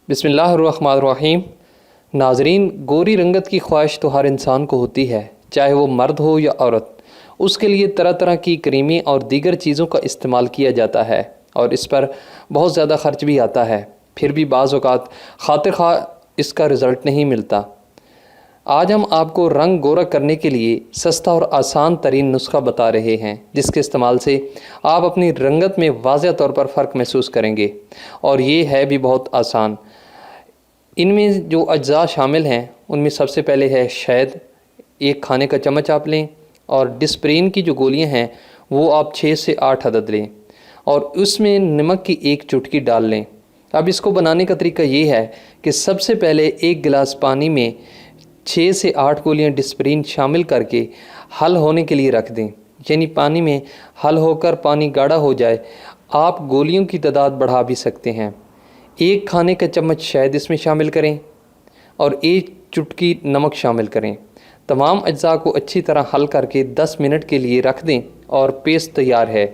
बिस्मिल्लाहिर्रहमानिर्रहीम। नाजरीन, गोरी रंगत की ख्वाहिश तो हर इंसान को होती है, चाहे वो मर्द हो या औरत। उसके लिए तरह तरह की क्रीमें और दीगर चीज़ों का इस्तेमाल किया जाता है और इस पर बहुत ज़्यादा ख़र्च भी आता है। फिर भी बाज़ औक़ात खातिर ख़्वाह इसका रिज़ल्ट नहीं मिलता। आज हम आपको रंग गोरा करने के लिए सस्ता और आसान तरीन नुस्खा बता रहे हैं, जिसके इस्तेमाल से आप अपनी रंगत में वाज़ह तौर पर फ़र्क महसूस करेंगे। और ये है भी बहुत आसान। इनमें जो अज्जा शामिल हैं उनमें सबसे पहले है शहद। 1 खाने का चम्मच आप लें और डिस्प्रिन की जो गोलियां हैं वो आप 6 से 8 अदद लें और उसमें नमक की 1 चुटकी डाल लें। अब इसको बनाने का तरीका ये है कि सबसे पहले 1 गिलास पानी में 6 से 8 गोलियां डिस्प्रिन शामिल करके हल होने के लिए रख दें। यानी पानी में हल होकर पानी गाढ़ा हो जाए, आप गोलियों की तादाद बढ़ा भी सकते हैं। 1 खाने का चम्मच शहद इसमें शामिल करें और 1 चुटकी नमक शामिल करें। तमाम अज्जा को अच्छी तरह हल करके 10 मिनट के लिए रख दें और पेस्ट तैयार है।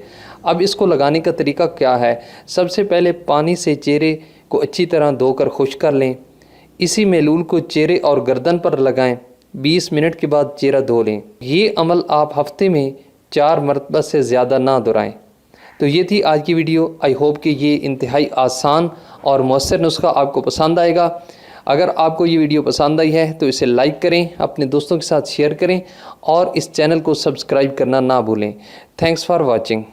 अब इसको लगाने का तरीका क्या है? सबसे पहले पानी से चेहरे को अच्छी तरह धोकर खुश्क कर लें। इसी मेलूल को चेहरे और गर्दन पर लगाएं। 20 मिनट के बाद चेहरा धो लें। ये अमल आप हफ्ते में 4 मरतबा से ज़्यादा ना दोहराएं। तो ये थी आज की वीडियो। आई होप कि ये इंतहाई आसान और मौसर नुस्खा आपको पसंद आएगा। अगर आपको ये वीडियो पसंद आई है तो इसे लाइक करें, अपने दोस्तों के साथ शेयर करें और इस चैनल को सब्सक्राइब करना ना भूलें। Thanks for watching.